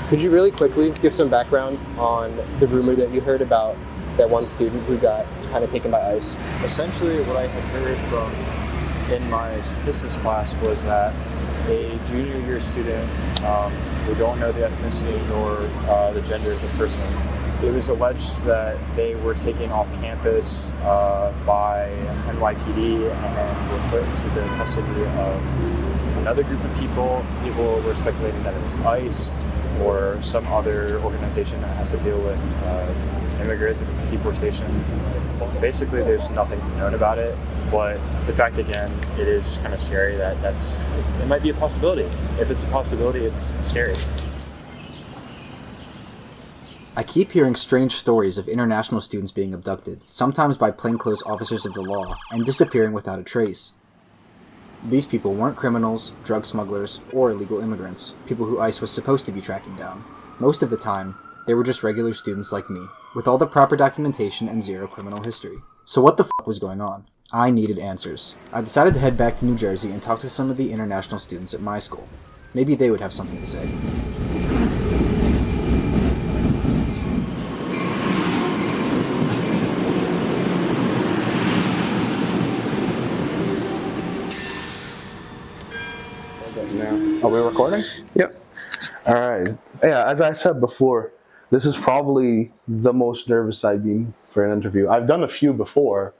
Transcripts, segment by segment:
Could you really quickly give some background on the rumor that you heard about that one student who got kind of taken by ICE? Essentially, what I had heard from in my statistics class was that a junior year student, we don't know the ethnicity nor the gender of the person. It was alleged that they were taken off campus by NYPD and were put into the custody of another group of people. People were speculating that it was ICE or some other organization that has to deal with immigrant deportation. Basically, there's nothing known about it, but the fact, again, it is kind of scary that it might be a possibility. If it's a possibility, it's scary. I keep hearing strange stories of international students being abducted, sometimes by plainclothes officers of the law, and disappearing without a trace. These people weren't criminals, drug smugglers, or illegal immigrants, people who ICE was supposed to be tracking down. Most of the time, they were just regular students like me, with all the proper documentation and zero criminal history. So what the f*** was going on? I needed answers. I decided to head back to New Jersey and talk to some of the international students at my school. Maybe they would have something to say. Are we recording? Yep. All right. Yeah, as I said before, this is probably the most nervous I've been for an interview. I've done a few before,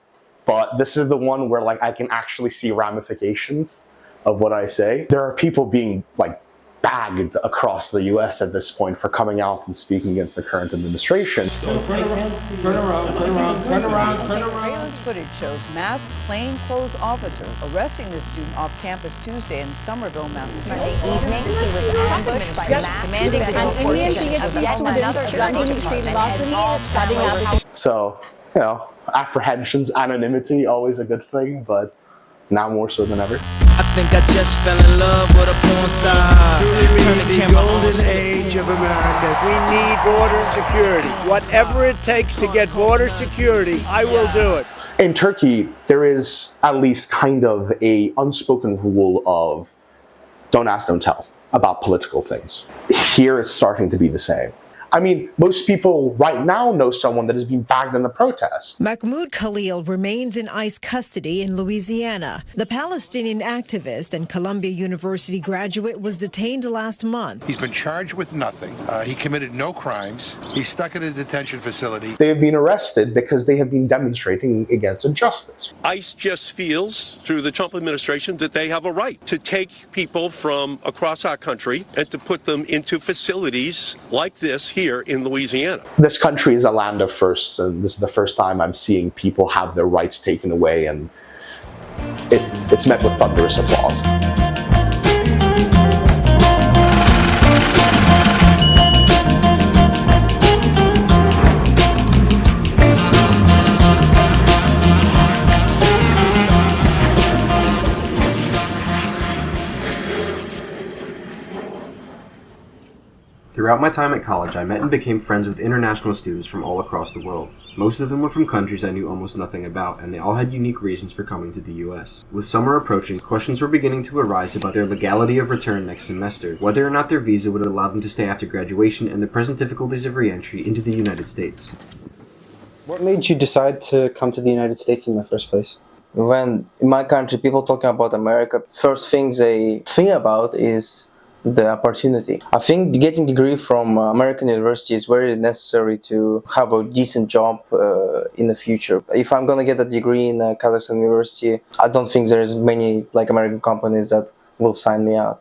but this is the one where I can actually see ramifications of what I say. There are people being bagged across the US at this point for coming out and speaking against the current administration. Turn around. Surveillance footage shows masked plainclothes officers arresting this student off campus Tuesday in Somerville, Massachusetts. Evening, he was ambushed by masked demanding the An Indian PhD student studying up. So, apprehensions, anonymity, always a good thing, but now more so than ever. I think I just fell in love with a porn star. During the golden age of America, we need border security. Whatever it takes to get border security, I will do it. In Turkey, there is at least kind of a unspoken rule of don't ask, don't tell about political things. Here it's starting to be the same. I mean, most people right now know someone that has been bagged in the protest. Mahmoud Khalil remains in ICE custody in Louisiana. The Palestinian activist and Columbia University graduate was detained last month. He's been charged with nothing. He committed no crimes. He's stuck in a detention facility. They have been arrested because they have been demonstrating against injustice. ICE just feels, through the Trump administration, that they have a right to take people from across our country and to put them into facilities like this here in Louisiana. This country is a land of firsts, and this is the first time I'm seeing people have their rights taken away, and it's met with thunderous applause. Throughout my time at college, I met and became friends with international students from all across the world. Most of them were from countries I knew almost nothing about, and they all had unique reasons for coming to the US. With summer approaching, questions were beginning to arise about their legality of return next semester, whether or not their visa would allow them to stay after graduation, and the present difficulties of re-entry into the United States. What made you decide to come to the United States in the first place? When in my country people talking about America, first things they think about is the opportunity. I think getting a degree from American university is very necessary to have a decent job in the future. If I'm gonna get a degree in Kazakhstan university, I don't think there's many American companies that will sign me out.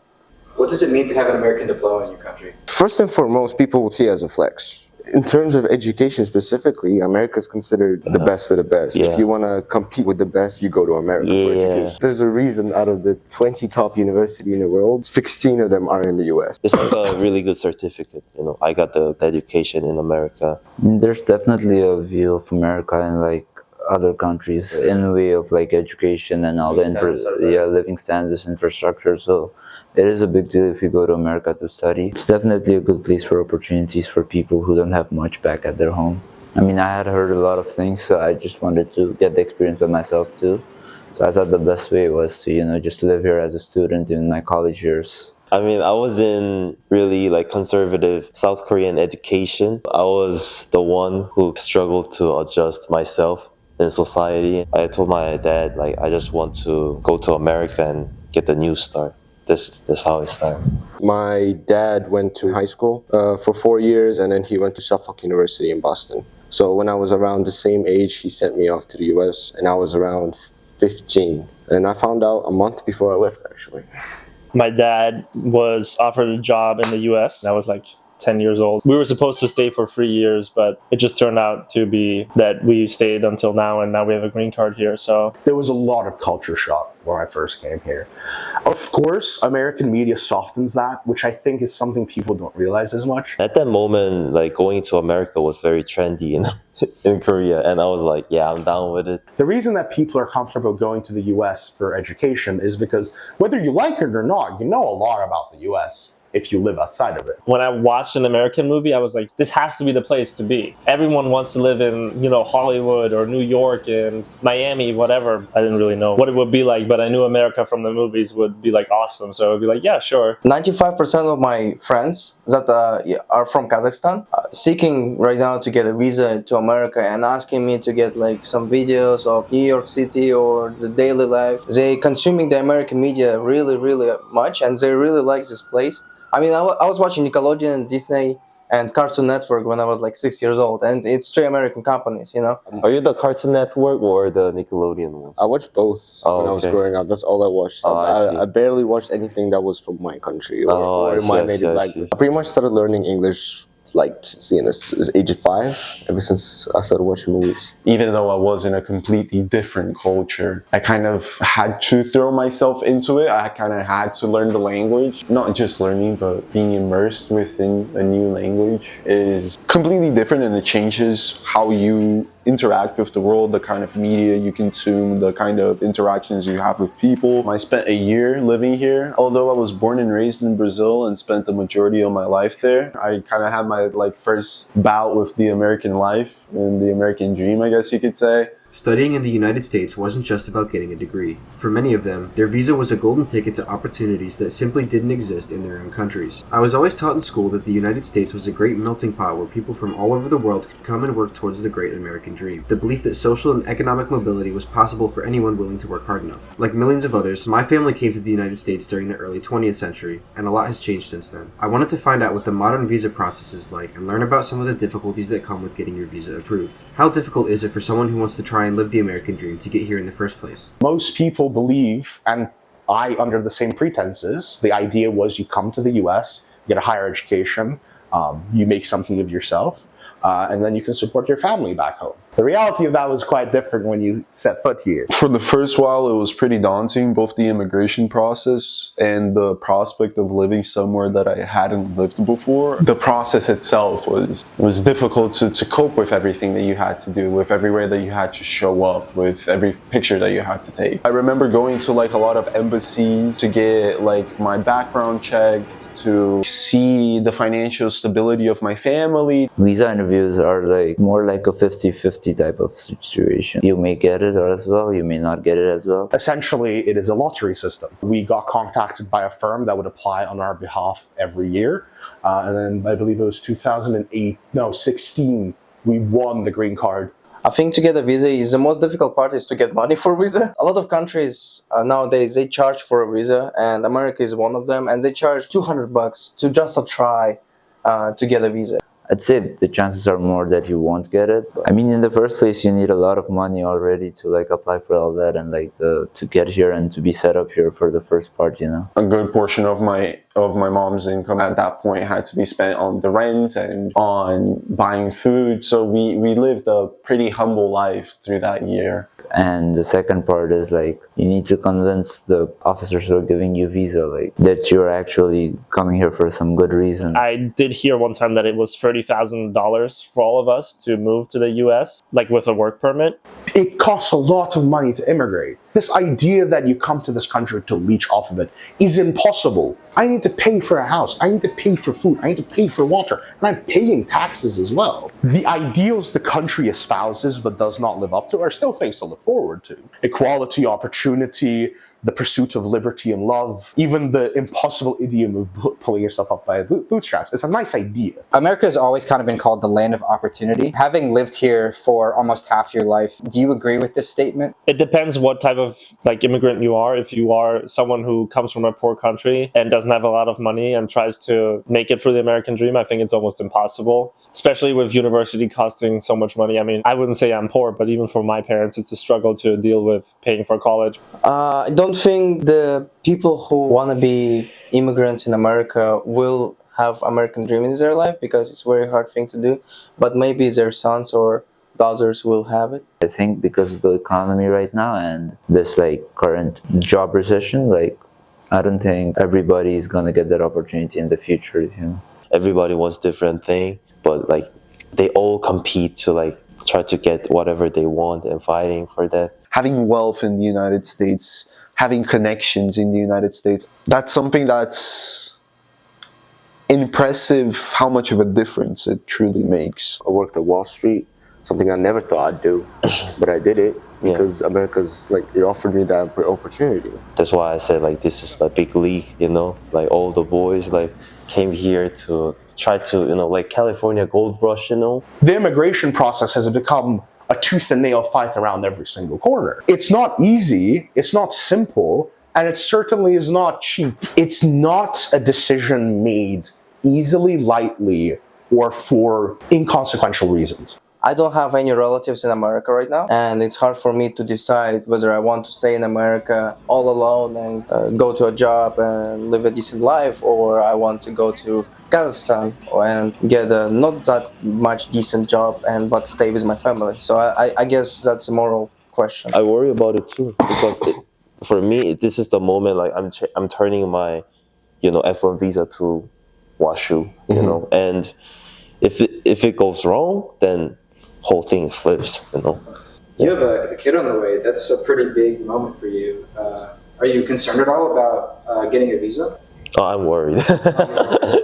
What does it mean to have an American diploma in your country? First and foremost, people will see it as a flex. In terms of education specifically, America is considered the best of the best. Yeah. If you want to compete with the best, you go to America for education. There's a reason out of the 20 top universities in the world, 16 of them are in the US. It's like a really good certificate. I got the education in America. There's definitely a view of America and other countries in the way of education and all the living standards, infrastructure. So it is a big deal if you go to America to study. It's definitely a good place for opportunities for people who don't have much back at their home. I mean, I had heard a lot of things, so I just wanted to get the experience by myself too. So I thought the best way was to, just live here as a student in my college years I mean, I was in really like conservative South Korean education. I was the one who struggled to adjust myself in society. I told my dad, like, I just want to go to America and get the new start. This how it started. My dad went to high school for 4 years, and then he went to Suffolk University in Boston. So when I was around the same age, he sent me off to the US, and I was around 15. And I found out a month before I left, actually. My dad was offered a job in the US. I was like 10 years old. We were supposed to stay for 3 years, but it just turned out to be that we stayed until now, and now we have a green card here. So there was a lot of culture shock when I first came here. Of course, American media softens that, which I think is something people don't realize as much. At that moment, like going to America was very trendy in Korea, and I was like, yeah, I'm down with it. The reason that people are comfortable going to the US for education is because whether you like it or not, you know a lot about the US if you live outside of it. When I watched an American movie, I was like, this has to be the place to be. Everyone wants to live in, you know, Hollywood or New York and Miami, whatever. I didn't really know what it would be like, but I knew America from the movies would be like awesome. So I would be like, yeah, sure. 95% of my friends that are from Kazakhstan seeking right now to get a visa to America and asking me to get like some videos of New York City or the daily life. They consuming the American media really, really much, and they really like this place. I mean, I was watching Nickelodeon, Disney, and Cartoon Network when I was like 6 years old, and it's three American companies, you know. Are you the Cartoon Network or the Nickelodeon one? I watched both when I was growing up. That's all I watched. I barely watched anything that was from my country or my native language. I pretty much started learning English like since age of 5, ever since I started watching movies. Even though I was in a completely different culture, I kind of had to throw myself into it. I kind of had to learn the language. Not just learning, but being immersed within a new language is completely different, and it changes how you interact with the world, the kind of media you consume, the kind of interactions you have with people. I spent a year living here. Although I was born and raised in Brazil and spent the majority of my life there, I kind of had my first bout with the American life and the American dream, I guess you could say. Studying in the United States wasn't just about getting a degree. For many of them, their visa was a golden ticket to opportunities that simply didn't exist in their own countries. I was always taught in school that the United States was a great melting pot where people from all over the world could come and work towards the great American dream. The belief that social and economic mobility was possible for anyone willing to work hard enough. Like millions of others, my family came to the United States during the early 20th century, and a lot has changed since then. I wanted to find out what the modern visa process is like and learn about some of the difficulties that come with getting your visa approved. How difficult is it for someone who wants to try and live the American dream to get here in the first place? Most people believe, and I under the same pretenses, the idea was you come to the US, get a higher education, you make something of yourself, and then you can support your family back home. The reality of that was quite different when you set foot here. For the first while, it was pretty daunting, both the immigration process and the prospect of living somewhere that I hadn't lived before. The process itself was difficult to cope with everything that you had to do, with everywhere that you had to show up, with every picture that you had to take. I remember going to a lot of embassies to get my background checked, to see the financial stability of my family. Visa interviews are more like a 50-50 type of situation. You may get it as well, you may not get it as well. Essentially, it is a lottery system. We got contacted by a firm that would apply on our behalf every year. And then I believe it was 16, we won the green card. I think to get a visa is the most difficult part is to get money for visa. A lot of countries nowadays, they charge for a visa, and America is one of them, and they charge $200 to just try to get a visa. I'd say the chances are more that you won't get it. I mean, in the first place, you need a lot of money already to apply for all that and to get here and to be set up here for the first part, you know. A good portion of my mom's income at that point had to be spent on the rent and on buying food. So we lived a pretty humble life through that year. And the second part is you need to convince the officers who are giving you visa that you're actually coming here for some good reason. I did hear one time that it was $30,000 for all of us to move to the US, with a work permit. It costs a lot of money to immigrate. This idea that you come to this country to leech off of it is impossible. I need to pay for a house. I need to pay for food. I need to pay for water. And I'm paying taxes as well. The ideals the country espouses but does not live up to are still things to look forward to. Equality, opportunity, the pursuit of liberty and love, even the impossible idiom of pulling yourself up by bootstraps. It's a nice idea. America has always kind of been called the land of opportunity. Having lived here for almost half your life, do you agree with this statement? It depends what type of immigrant you are. If you are someone who comes from a poor country and doesn't have a lot of money and tries to make it through the American dream, I think it's almost impossible, especially with university costing so much money. I mean, I wouldn't say I'm poor, but even for my parents, it's a struggle to deal with paying for college. I don't think the people who want to be immigrants in America will have American dream in their life, because it's a very hard thing to do, but maybe their sons or daughters will have it. I think because of the economy right now and this current job recession, I don't think everybody is gonna get that opportunity in the future, you know. Everybody wants different thing, but they all compete to try to get whatever they want and fighting for that. Having wealth in the United States, having connections in the United States, that's something that's impressive how much of a difference it truly makes. I worked at Wall Street, something I never thought I'd do, but I did it because America's it offered me that opportunity. That's why I said this is the big league, you know, all the boys came here to try to, California gold rush, you know. The immigration process has become a tooth and nail fight around every single corner. It's not easy, it's not simple, and it certainly is not cheap. It's not a decision made easily, lightly, or for inconsequential reasons. I don't have any relatives in America right now, and it's hard for me to decide whether I want to stay in America all alone and go to a job and live a decent life, or I want to go to Kazakhstan and get a not that much decent job but stay with my family. So I guess that's a moral question. I worry about it too, because for me, this is the moment I'm turning my, F1 visa to Washu, you know, and if it goes wrong, then whole thing flips, you know. You have a kid on the way. That's a pretty big moment for you. Are you concerned at all about getting a visa? Oh, I'm worried.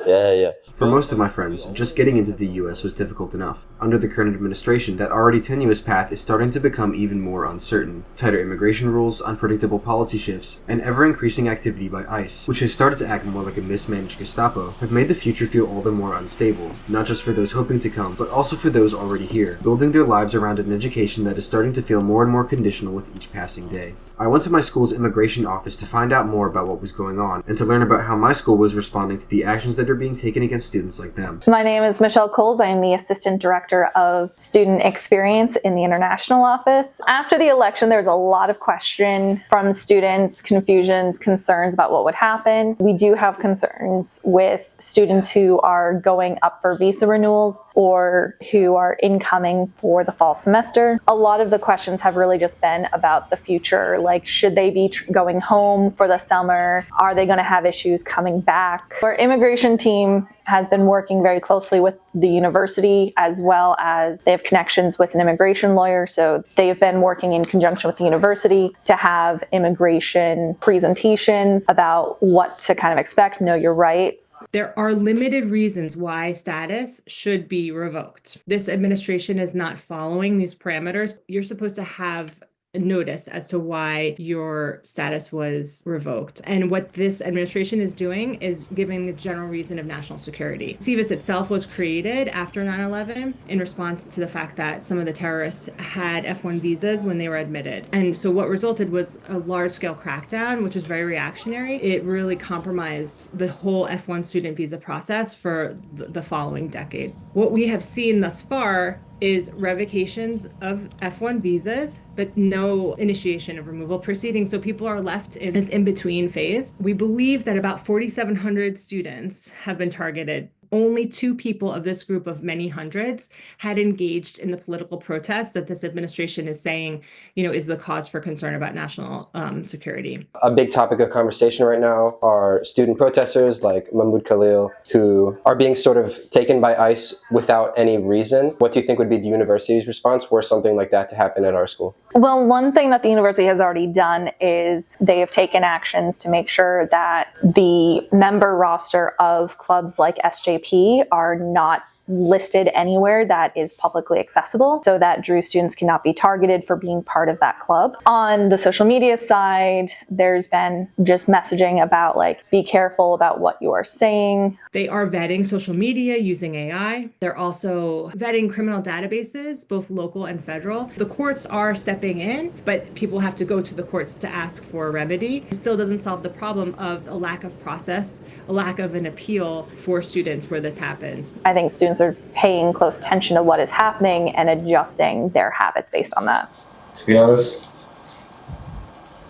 Yeah. For most of my friends, just getting into the US was difficult enough. Under the current administration, that already tenuous path is starting to become even more uncertain. Tighter immigration rules, unpredictable policy shifts, and ever-increasing activity by ICE, which has started to act more like a mismanaged Gestapo, have made the future feel all the more unstable, not just for those hoping to come, but also for those already here, building their lives around an education that is starting to feel more and more conditional with each passing day. I went to my school's immigration office to find out more about what was going on, and to learn about how my school was responding to the actions that are being taken against students like them. My name is Michelle Coles. I am the Assistant Director of Student Experience in the International Office. After the election, there was a lot of question from students, confusions, concerns about what would happen. We do have concerns with students who are going up for visa renewals or who are incoming for the fall semester. A lot of the questions have really just been about the future, like should they be going home for the summer? Are they going to have issues coming back? Our immigration team has been working very closely with the university, as well as they have connections with an immigration lawyer. So they've been working in conjunction with the university to have immigration presentations about what to kind of expect, know your rights. There are limited reasons why status should be revoked. This administration is not following these parameters. You're supposed to have notice as to why your status was revoked. And what this administration is doing is giving the general reason of national security. SEVIS itself was created after 9/11 in response to the fact that some of the terrorists had F1 visas when they were admitted. And so what resulted was a large-scale crackdown, which was very reactionary. It really compromised the whole F1 student visa process for the following decade. What we have seen thus far is revocations of F1 visas, but no initiation of removal proceedings. So people are left in this in-between phase. We believe that about 4,700 students have been targeted only 2 people of this group of many hundreds had engaged in the political protests that this administration is saying, is the cause for concern about national security. A big topic of conversation right now are student protesters like Mahmoud Khalil, who are being sort of taken by ICE without any reason. What do you think would be the university's response were something like that to happen at our school? Well, one thing that the university has already done is they have taken actions to make sure that the member roster of clubs like SJP are not listed anywhere that is publicly accessible, so that Drew students cannot be targeted for being part of that club. On the social media side, there's been just messaging about be careful about what you are saying. They are vetting social media using AI. They're also vetting criminal databases, both local and federal. The courts are stepping in, but people have to go to the courts to ask for a remedy. It still doesn't solve the problem of a lack of process, a lack of an appeal for students where this happens. I think students are paying close attention to what is happening and adjusting their habits based on that. To be honest,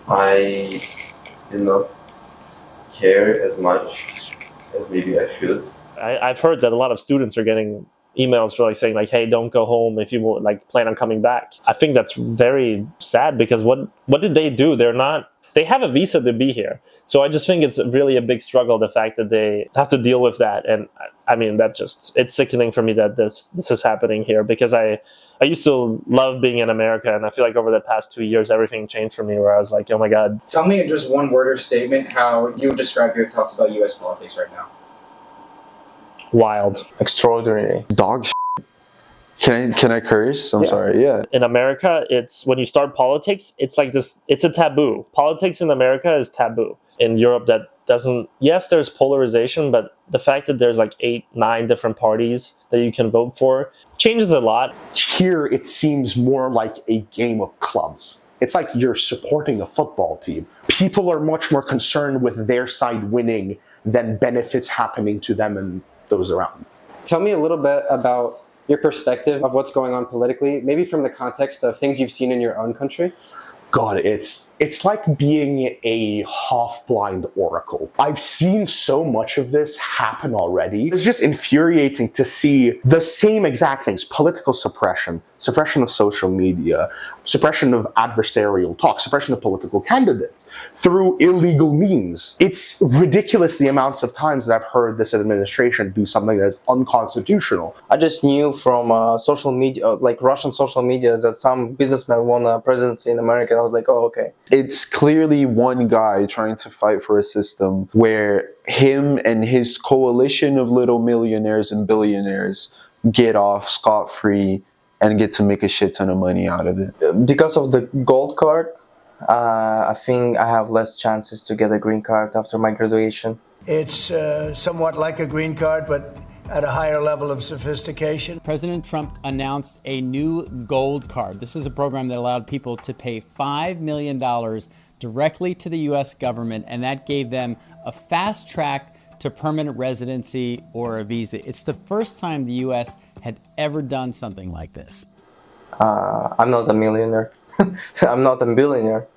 I did not care as much as maybe I should. I've heard that a lot of students are getting emails for saying hey, don't go home if you plan on coming back. I think that's very sad because what did they do? They have a visa to be here. So I just think it's really a big struggle, the fact that they have to deal with that. And I mean, it's sickening for me that this is happening here, because I used to love being in America, and I feel like over the past 2 years, everything changed for me, where I was like, oh my God. Tell me in just one word or statement how you would describe your thoughts about U.S. politics right now. Wild. Extraordinary. Dog shit. Can I curse? I'm sorry. Yeah. In America, it's when you start politics, it's like this. It's a taboo. Politics in America is taboo. In Europe, that doesn't. Yes, there's polarization, but the fact that there's 8, 9 different parties that you can vote for changes a lot. Here, it seems more like a game of clubs. It's like you're supporting a football team. People are much more concerned with their side winning than benefits happening to them and those around them. Tell me a little bit about your perspective of what's going on politically, maybe from the context of things you've seen in your own country. God, it's like being a half-blind oracle. I've seen so much of this happen already. It's just infuriating to see the same exact things: political suppression, suppression of social media, suppression of adversarial talk, suppression of political candidates through illegal means. It's ridiculous the amounts of times that I've heard this administration do something that's unconstitutional. I just knew from social media, Russian social media, that some businessman won a presidency in America. I was like, oh, okay. It's clearly one guy trying to fight for a system where him and his coalition of little millionaires and billionaires get off scot-free and get to make a shit ton of money out of it. Because of the gold card, I think I have less chances to get a green card after my graduation. It's somewhat like a green card, but at a higher level of sophistication. President Trump announced a new gold card. This is a program that allowed people to pay $5 million directly to the U.S. government, and that gave them a fast track to permanent residency or a visa. It's the first time the U.S. had ever done something like this. I'm not a millionaire. I'm not a billionaire.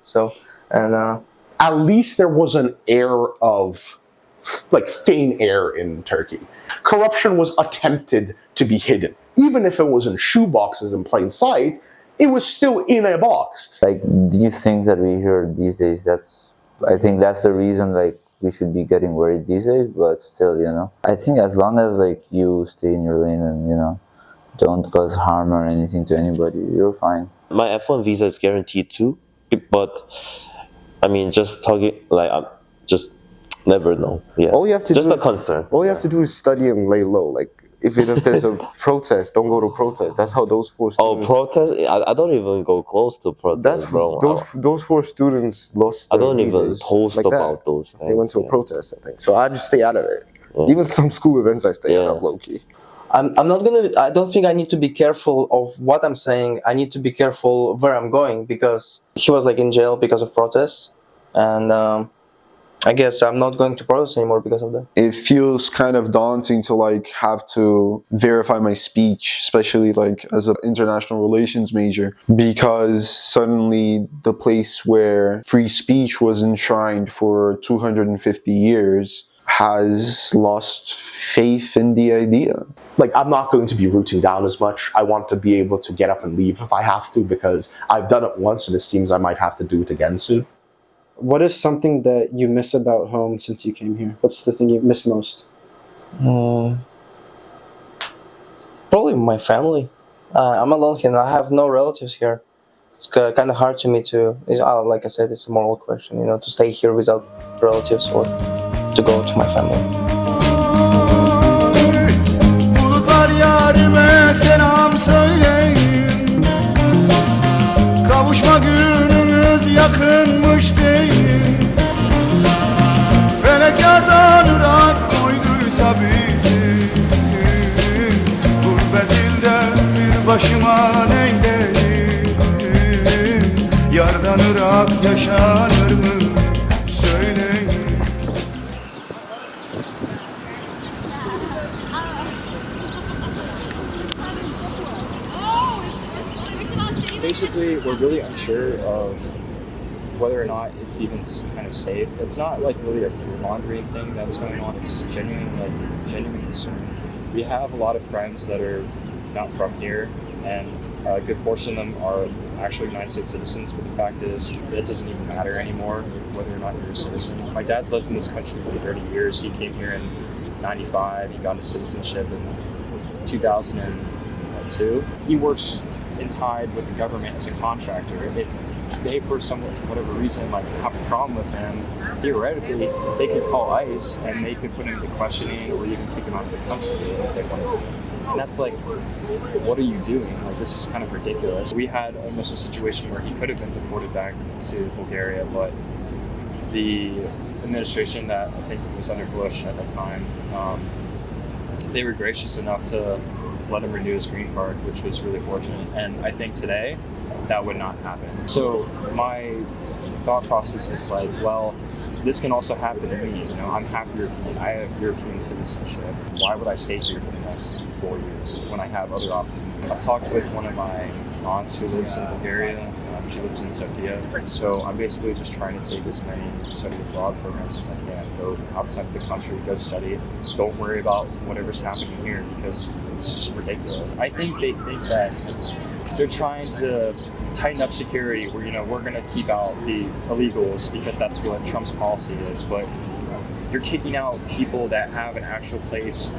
At least there was an air of thin air in Turkey. Corruption was attempted to be hidden. Even if it was in shoeboxes in plain sight, it was still in a box. These things that we hear these days, I think that's the reason we should be getting worried these days, but still, I think as long as you stay in your lane and, don't cause harm or anything to anybody, you're fine. My F1 visa is guaranteed too, but I mean, just talking, I'm just never know. Yeah. All you have to just do a concern. All you have to do is study and lay low. If there's a protest, don't go to protest. That's how those 4 students... Oh, protest? I don't even go close to protest, bro. Those 4 students lost I don't even post about those things. They went to a protest, I think. So I just stay out of it. Yeah. Even some school events I stay out of, low-key. I don't think I need to be careful of what I'm saying. I need to be careful where I'm going, because he was in jail because of protests. And I guess I'm not going to protest anymore because of that. It feels kind of daunting to have to verify my speech, especially as an international relations major, because suddenly the place where free speech was enshrined for 250 years has lost faith in the idea. Like, I'm not going to be rooting down as much. I want to be able to get up and leave if I have to, because I've done it once and it seems I might have to do it again soon. What is something that you miss about home since you came here? What's the thing you miss most? Probably my family. I'm alone here. I have no relatives here. It's kind of hard to me to, like I said, it's a moral question, to stay here without relatives or to go to my family. Bulutlar yarime selam söyleyin. Kavuşma günümüz yakınmış değil. Felek yardan ırak koyduysa bizi. Gurbet ilde bir başıma neyleyim. Yardan ırak yaşanır mı söyleyin. Basically, we're really unsure of whether or not it's even kind of safe. It's not like really a fear-mongering thing that's going on. It's genuine concern. We have a lot of friends that are not from here, and a good portion of them are actually United States citizens, but the fact is, it doesn't even matter anymore whether or not you're a citizen. My dad's lived in this country for 30 years. He came here in 95. He got his citizenship in 2002. He works and tied with the government as a contractor. If they, for some whatever reason, have a problem with him, theoretically, they could call ICE and they could put him into questioning or even kick him out of the country if they wanted to. And that's what are you doing? This is kind of ridiculous. We had almost a situation where he could have been deported back to Bulgaria, but the administration that I think was under Bush at the time, they were gracious enough to let him renew his green card, which was really fortunate. And I think today that would not happen. So my thought process is well, this can also happen to me. I'm half European. I have European citizenship. Why would I stay here for the next 4 years when I have other opportunities? I've talked with one of my aunts who lives in Bulgaria. She lives in Sofia. So I'm basically just trying to take as many study abroad programs as I can. Go outside of the country, go study. Don't worry about whatever's happening here because it's just ridiculous. I think they think that they're trying to tighten up security where, we're going to keep out the illegals because that's what Trump's policy is. But you're kicking out people that have an actual place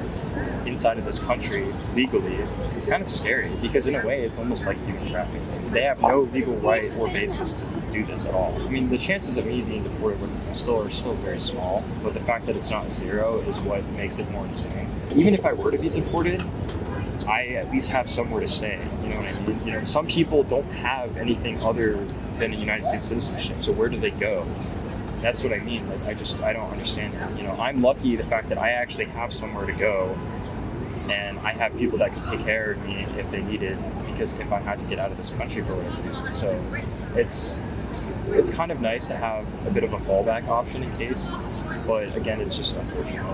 inside of this country legally. It's kind of scary because in a way it's almost like human trafficking. They have no legal right or basis to do this at all. I mean, the chances of me being deported are still very small, but the fact that it's not zero is what makes it more insane. Even if I were to be deported, I at least have somewhere to stay. You know what I mean? Some people don't have anything other than a United States citizenship, so where do they go? That's what I mean. I don't understand it. I'm lucky the fact that I actually have somewhere to go, and I have people that could take care of me if they needed, because if I had to get out of this country for whatever reason. So it's kind of nice to have a bit of a fallback option in case, but again, it's just unfortunate.